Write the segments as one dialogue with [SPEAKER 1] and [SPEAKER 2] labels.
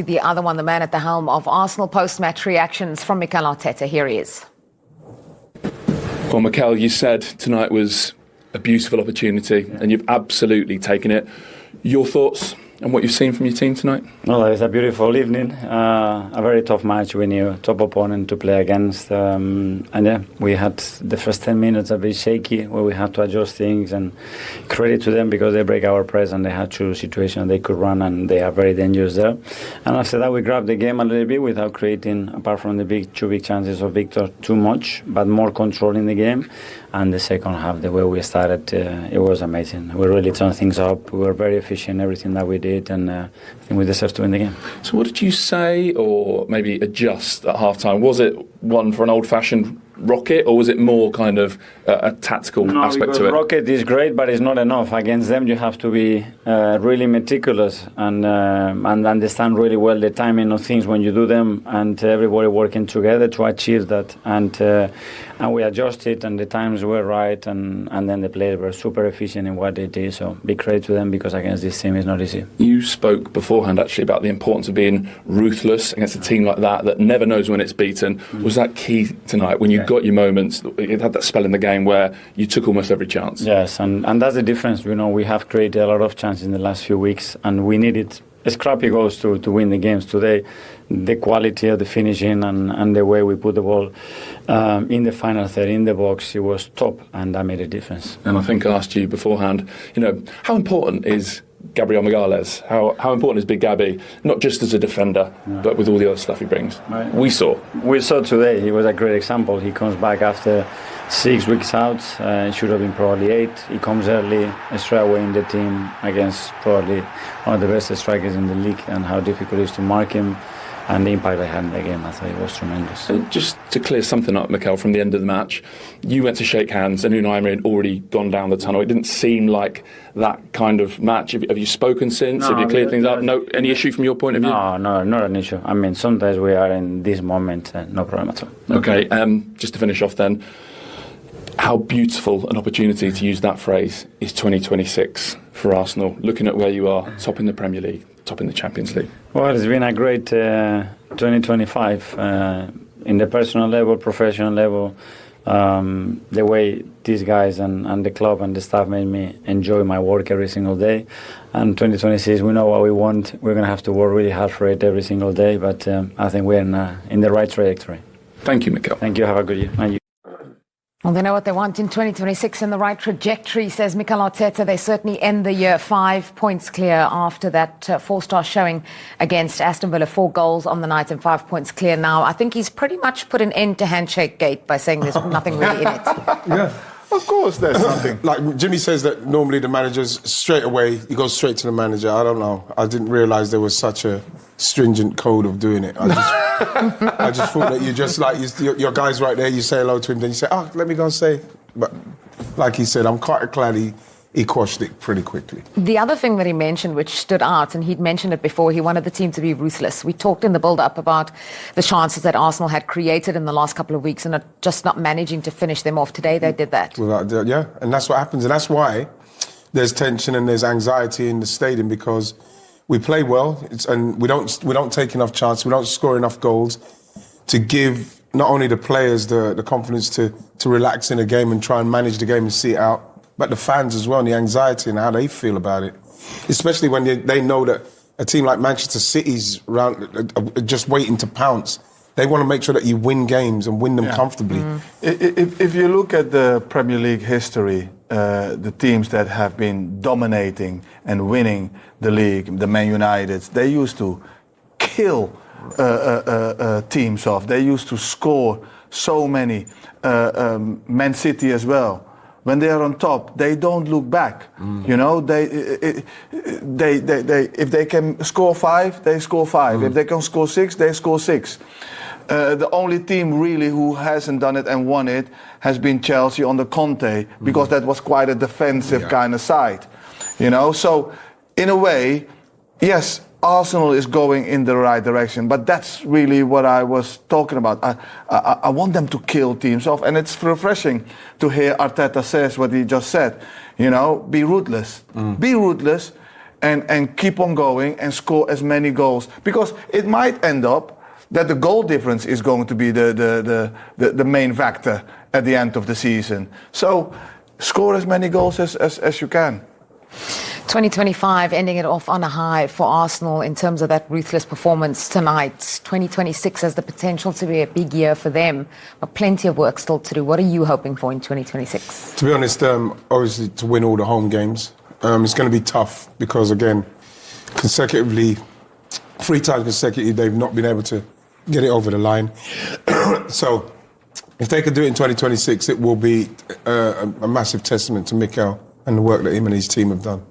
[SPEAKER 1] The other one, the man at the helm of Arsenal, post-match reactions from Mikel Arteta. Here he is.
[SPEAKER 2] Well, Mikel, you said tonight was a beautiful opportunity and you've absolutely taken it. Your thoughts on what you've seen from your team tonight?
[SPEAKER 3] Well, it's a beautiful evening, a very tough match. We knew top opponent to play against, and yeah, we had the first 10 minutes a bit shaky where we had to adjust things, and credit to them because they break our press and they had two situations they could run and they are very dangerous there. And after that we grabbed the game a little bit without creating, apart from the two big chances of Victor, too much, but more control in the game. And the second half, the way we started, it was amazing. We really turned things up. We were very efficient in everything that we did, and I think we deserved to win the game.
[SPEAKER 2] So what did you say, or maybe adjust at half-time? Was it one for an old-fashioned rocket, or was it more kind of a tactical aspect to it?
[SPEAKER 3] Rocket is great, but it's not enough. Against them, you have to be really meticulous and understand really well the timing of things when you do them, and everybody working together to achieve that. And we adjusted, and the times were right, and then the players were super efficient in what they did. So big credit to them, because against this team it's not easy. You
[SPEAKER 2] spoke beforehand actually about the importance of being ruthless against a team like that never knows when it's beaten. Was that key tonight when you got your moments? You had that spell in the game where you took almost every chance.
[SPEAKER 3] Yes, and that's the difference. You know, we have created a lot of chances in the last few weeks, and we needed scrappy goals to win the games today. The quality of the finishing and the way we put the ball in the final third in the box, it was top, and that made a difference.
[SPEAKER 2] And I think I asked you beforehand, you know, how important is Gabriel Magalhaes? How important is Big Gabby, not just as a defender, but with all the other stuff he brings?
[SPEAKER 3] Right.
[SPEAKER 2] We saw today,
[SPEAKER 3] he was a great example. He comes back after 6 weeks out. It should have been probably 8. He comes early, straight away in the team against probably one of the best strikers in the league, and how difficult it is to mark him. And the impact they had in the game, I thought it was tremendous.
[SPEAKER 2] So just to clear something up, Mikel, from the end of the match, you went to shake hands and Unai Emery had already gone down the tunnel. It didn't seem like that kind of match. Have you spoken since?
[SPEAKER 3] No,
[SPEAKER 2] have you cleared things up? No, any issue from your point of view?
[SPEAKER 3] No, not an issue. I mean, sometimes we are in this moment, no problem at all.
[SPEAKER 2] Okay, just to finish off then, how beautiful an opportunity, to use that phrase, is 2026 for Arsenal, looking at where you are, top in the Premier League, top in the Champions League?
[SPEAKER 3] Well, it's been a great 2025 in the personal level, professional level. The way these guys and the club and the staff made me enjoy my work every single day. And 2026, we know what we want. We're going to have to work really hard for it every single day, but I think we're in the right trajectory.
[SPEAKER 2] Thank you, Mikel.
[SPEAKER 3] Thank you. Have a good year. And you.
[SPEAKER 1] Well, they know what they want in 2026 in the right trajectory, says Mikel Arteta. They certainly end the year 5 points clear after that 4-star showing against Aston Villa. 4 goals on the night and 5 points clear now. I think he's pretty much put an end to Handshake Gate by saying there's nothing really in it.
[SPEAKER 4] Yeah. Of course there's something. Like Jimmy says that normally the managers straight away, you go straight to the manager. I don't know. I didn't realise there was such a stringent code of doing it. I just thought that you just like, your guy's right there, you say hello to him, then you say, let me go and say. But like he said, I'm quite glad he quashed it pretty quickly.
[SPEAKER 1] The other thing that he mentioned, which stood out, and he'd mentioned it before, he wanted the team to be ruthless. We talked in the build-up about the chances that Arsenal had created in the last couple of weeks and just not managing to finish them off. Today they did that.
[SPEAKER 4] Yeah, and that's what happens. And that's why there's tension and there's anxiety in the stadium, because we play well and we don't take enough chances, we don't score enough goals to give not only the players the confidence to relax in a game and try and manage the game and see it out, but the fans as well, and the anxiety and how they feel about it. Especially when they know that a team like Manchester City's just waiting to pounce. They want to make sure that you win games and win them comfortably.
[SPEAKER 5] If you look at the Premier League history, the teams that have been dominating and winning the league, the Man United, they used to kill teams off. They used to score so many. Man City as well. When they are on top, they don't look back. You know, they if they can score 5, they score 5. If they can score 6, they score 6. The only team really who hasn't done it and won it has been Chelsea under Conte, because that was quite a defensive kind of side. You know, so in a way, yes, Arsenal is going in the right direction, but that's really what I was talking about. I want them to kill teams off, and it's refreshing to hear Arteta says what he just said. You know, be ruthless. Be ruthless. and keep on going and score as many goals. Because it might end up that the goal difference is going to be the main factor at the end of the season. So score as many goals as you can.
[SPEAKER 1] 2025 ending it off on a high for Arsenal in terms of that ruthless performance tonight. 2026 has the potential to be a big year for them, but plenty of work still to do. What are you hoping for in 2026?
[SPEAKER 4] To be honest, obviously to win all the home games. It's going to be tough because, again, consecutively, 3 times consecutively, they've not been able to get it over the line. So if they can do it in 2026, it will be a massive testament to Mikel and the work that him and his team have done.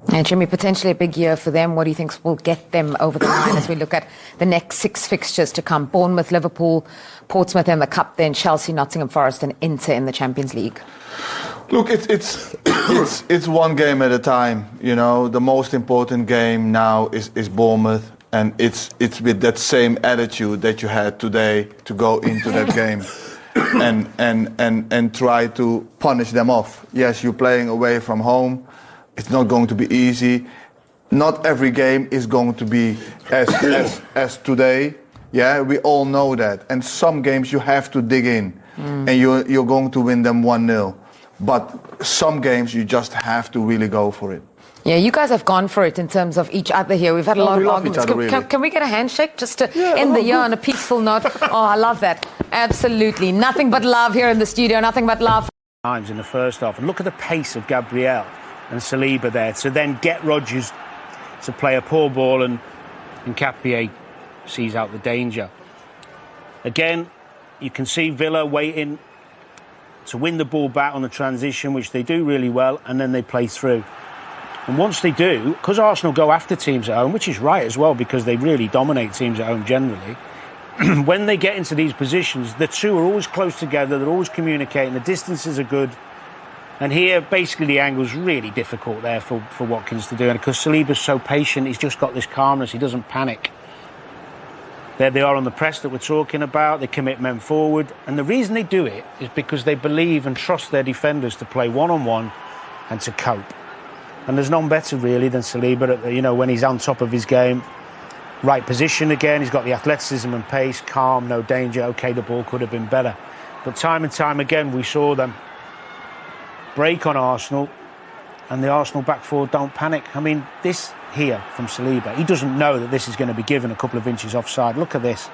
[SPEAKER 1] And Jimmy, potentially a big year for them. What do you think will get them over the line as we look at the next 6 fixtures to come? Bournemouth, Liverpool, Portsmouth in the Cup, then Chelsea, Nottingham Forest and Inter in the Champions League.
[SPEAKER 5] Look, it's one game at a time. You know, the most important game now is Bournemouth, and it's with that same attitude that you had today to go into that game and try to punish them off. Yes, you're playing away from home. It's not going to be easy. Not every game is going to be as today. Yeah, we all know that. And some games you have to dig in, and you're going to win them 1-0. But some games you just have to really go for it.
[SPEAKER 1] Yeah, you guys have gone for it in terms of each other here. We've had a lot of arguments. Can we get a handshake just to end the year on a peaceful note? Oh, I love that. Absolutely. Nothing but love here in the studio. Nothing but love.
[SPEAKER 6] Times in the first half. And look at the pace of Gabriel and Saliba there to then get Rodgers to play a poor ball, and Nketiah sees out the danger. Again, you can see Villa waiting to win the ball back on the transition, which they do really well, and then they play through. And once they do, because Arsenal go after teams at home, which is right as well because they really dominate teams at home generally, when they get into these positions, the two are always close together, they're always communicating, the distances are good. And here, basically, the angle's really difficult there for Watkins to do. And because Saliba's so patient, he's just got this calmness, he doesn't panic. There they are on the press that we're talking about, they commit men forward. And the reason they do it is because they believe and trust their defenders to play one-on-one and to cope. And there's none better, really, than Saliba, you know, when he's on top of his game. Right position again, he's got the athleticism and pace, calm, no danger. OK, the ball could have been better. But time and time again, we saw them break on Arsenal, and the Arsenal back four don't panic. I mean, this here from Saliba, he doesn't know that this is going to be given a couple of inches offside. Look at this.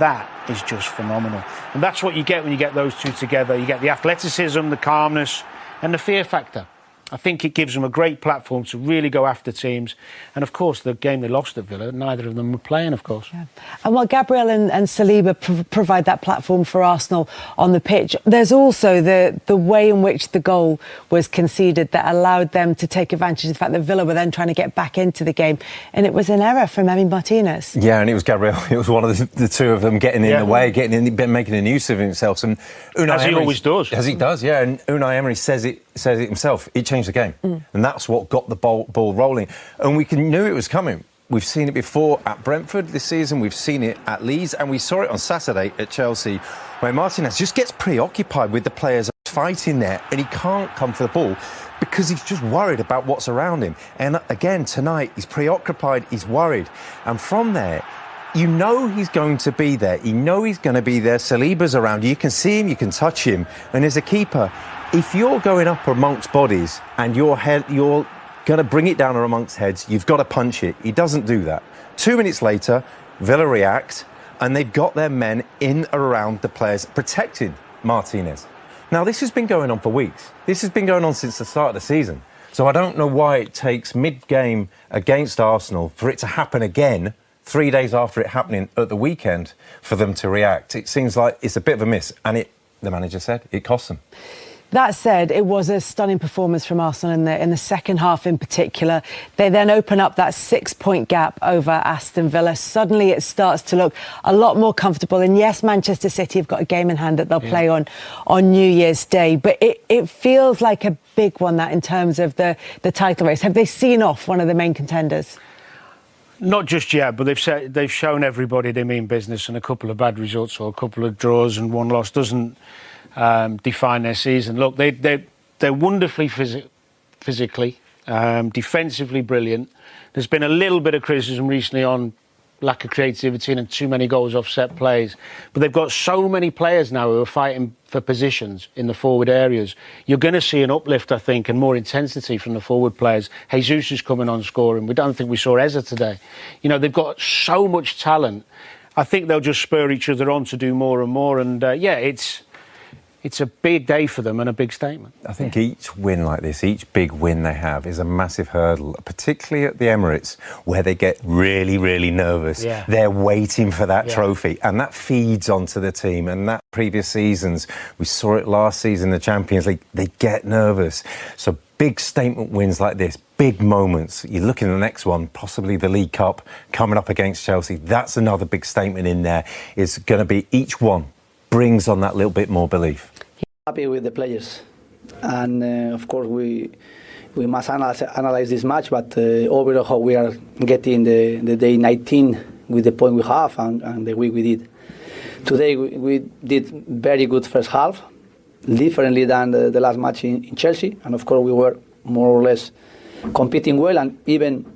[SPEAKER 6] That is just phenomenal. And that's what you get when you get those two together. You get the athleticism, the calmness, and the fear factor. I think it gives them a great platform to really go after teams. And, of course, the game they lost at Villa, neither of them were playing, of course.
[SPEAKER 7] Yeah. And while Gabriel and Saliba provide that platform for Arsenal on the pitch, there's also the way in which the goal was conceded that allowed them to take advantage of the fact that Villa were then trying to get back into the game. And it was an error from Emi Martinez.
[SPEAKER 8] Yeah, and it was Gabriel. It was one of the two of them getting in the way, making a use of himself. And
[SPEAKER 6] As he always does.
[SPEAKER 8] As he does, yeah. And Unai Emery says it himself. It changed the game. And that's what got the ball rolling. And we knew it was coming. We've seen it before at Brentford this season. We've seen it at Leeds. And we saw it on Saturday at Chelsea, where Martinez just gets preoccupied with the players fighting there. And he can't come for the ball because he's just worried about what's around him. And again, tonight, he's preoccupied, he's worried. And from there, you know he's going to be there. You know he's going to be there. Saliba's around. You can see him, you can touch him. And as a keeper, if you're going up amongst bodies and you're going to bring it down amongst heads, you've got to punch it. He doesn't do that. 2 minutes later, Villa react, and they've got their men in around the players, protecting Martinez. Now, this has been going on for weeks. This has been going on since the start of the season. So I don't know why it takes mid-game against Arsenal for it to happen again 3 days after it happening at the weekend for them to react. It seems like it's a bit of a miss, and the manager said it cost them.
[SPEAKER 7] That said, it was a stunning performance from Arsenal in the second half in particular. They then open up that 6-point gap over Aston Villa. Suddenly it starts to look a lot more comfortable. And yes, Manchester City have got a game in hand that they'll play on New Year's Day. But it feels like a big one, that in terms of the title race. Have they seen off one of the main contenders?
[SPEAKER 6] Not just yet, but they've shown everybody they mean business, and a couple of bad results or a couple of draws and one loss doesn't define their season. Look, they're wonderfully physically. Defensively brilliant. There's been a little bit of criticism recently on lack of creativity and too many goals off set plays. But they've got so many players now who are fighting for positions in the forward areas. You're going to see an uplift, I think, and more intensity from the forward players. Jesus is coming on scoring. We don't think we saw Eza today. You know, they've got so much talent. I think they'll just spur each other on to do more and more. And, it's a big day for them and a big statement.
[SPEAKER 8] I think each win like this, each big win they have is a massive hurdle, particularly at the Emirates, where they get really, really nervous.
[SPEAKER 6] Yeah.
[SPEAKER 8] They're waiting for that trophy, and that feeds onto the team. And that previous seasons, we saw it last season, the Champions League, they get nervous. So big statement wins like this, big moments. You look in the next one, possibly the League Cup coming up against Chelsea. That's another big statement in there. It's going to be each one brings on that little bit more belief.
[SPEAKER 9] Happy with the players, and of course we must analyze this match, but overall how we are getting the day 19 with the point we have and the week we did. Today we did very good first half, differently than the last match in Chelsea, and of course we were more or less competing well and even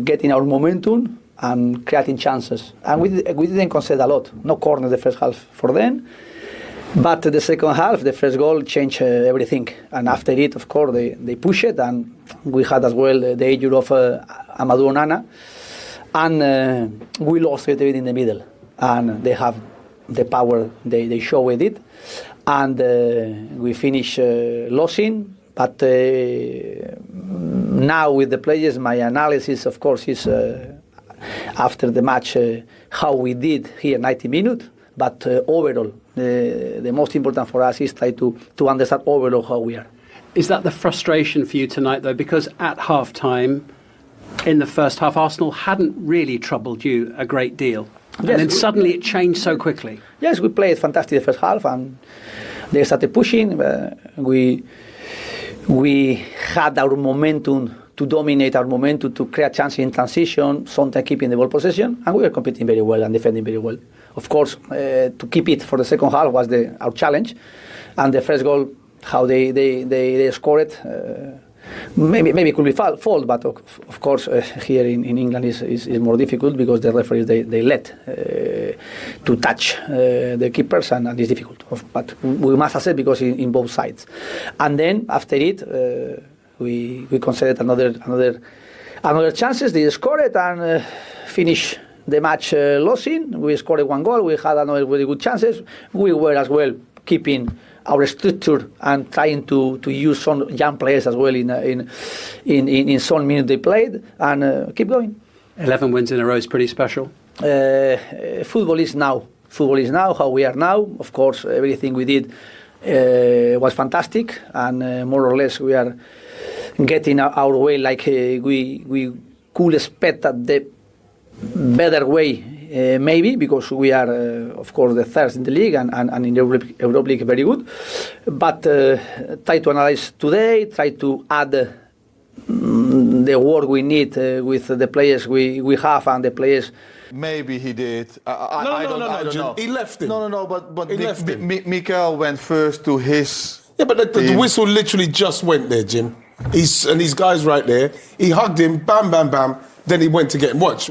[SPEAKER 9] getting our momentum and creating chances. And we didn't concede a lot, no corner the first half for them. But the second half, the first goal changed everything. And after it, of course, they pushed it. And we had as well the injury of Amadou Onana. And we lost it in the middle. And they have the power, they showed it. And we finished losing. But now with the players, my analysis, of course, is after the match, how we did here 90 minutes. But overall, the most important for us is try to understand overall how we are.
[SPEAKER 10] Is that the frustration for you tonight, though? Because at half-time, in the first half, Arsenal hadn't really troubled you a great deal. Yes, and then suddenly it changed so quickly.
[SPEAKER 9] Yes, we played fantastic the first half, and they started pushing. We had our momentum to dominate our momentum, to create chances in transition, sometimes keeping the ball possession, and we were competing very well and defending very well. Of course, to keep it for the second half was our challenge, and the first goal, how they scored it, maybe it could be fault, but of course here in England is more difficult because the referees they let to touch the keepers, and it's difficult. But we must accept because in both sides, and then after it. We considered another chances. They scored it and finished the match losing. We scored one goal. We had another very good chances. We were as well keeping our structure and trying to use some young players as well in some minutes they played and keep going.
[SPEAKER 10] 11 wins in a row is pretty special.
[SPEAKER 9] Football is now how we are now. Of course, everything we did was fantastic, and more or less we are getting our way like we could expect at the better way, maybe, because we are, of course, the third in the league and in the Europa League very good. But try to analyze today, try to add the work we need with the players we have and the players.
[SPEAKER 5] Maybe he did.
[SPEAKER 4] I don't know. He left him.
[SPEAKER 5] No, but Mikel went first to his.
[SPEAKER 4] Yeah, but the whistle literally just went there, Jim. And his guy's right there. He hugged him, bam, bam, bam. Then he went to get him. Watch.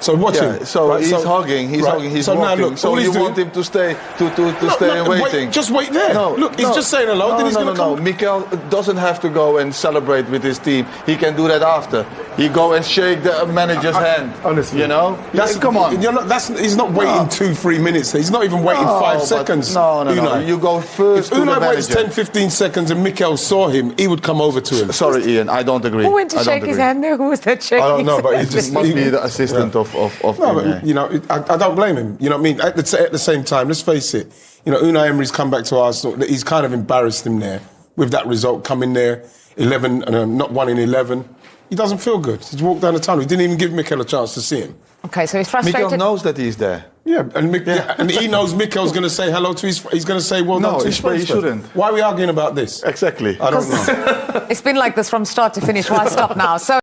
[SPEAKER 4] So watch him.
[SPEAKER 5] So
[SPEAKER 4] right?
[SPEAKER 5] he's hugging, he's walking.
[SPEAKER 4] Now look,
[SPEAKER 5] so you want him to stay and waiting?
[SPEAKER 4] Just wait there. He's just saying hello. Then he's going to come.
[SPEAKER 5] Mikel doesn't have to go and celebrate with his team. He can do that after. He go and shake the manager's hand.
[SPEAKER 4] Honestly,
[SPEAKER 5] you know.
[SPEAKER 4] Come on. He's not waiting 2-3 minutes. He's not even waiting 5 seconds.
[SPEAKER 5] No. You go first.
[SPEAKER 4] If Unai waits 10-15 seconds and Mikel saw him, he would come over to him.
[SPEAKER 5] Sorry, Ian. I don't agree.
[SPEAKER 1] Who went to shake his hand there? Who was that shaking?
[SPEAKER 4] I don't know, but he
[SPEAKER 5] must be the assistant of.
[SPEAKER 4] No, but, you know, I don't blame him. You know what I mean? At the same time, let's face it. You know, Unai Emery's come back to Arsenal. He's kind of embarrassed him there with that result coming there, 11, not 1 in 11. He doesn't feel good. He's walked down the tunnel. He didn't even give Mikel a chance to see him.
[SPEAKER 1] Okay, so he's frustrated.
[SPEAKER 5] Mikel knows that he's there.
[SPEAKER 4] Yeah, and he knows Mikel's going to say hello to his. He's going to say well done to his friends.
[SPEAKER 5] He shouldn't.
[SPEAKER 4] Why are we arguing about this?
[SPEAKER 5] Exactly.
[SPEAKER 4] I don't know.
[SPEAKER 1] It's been like this from start to finish. Why stop now? So.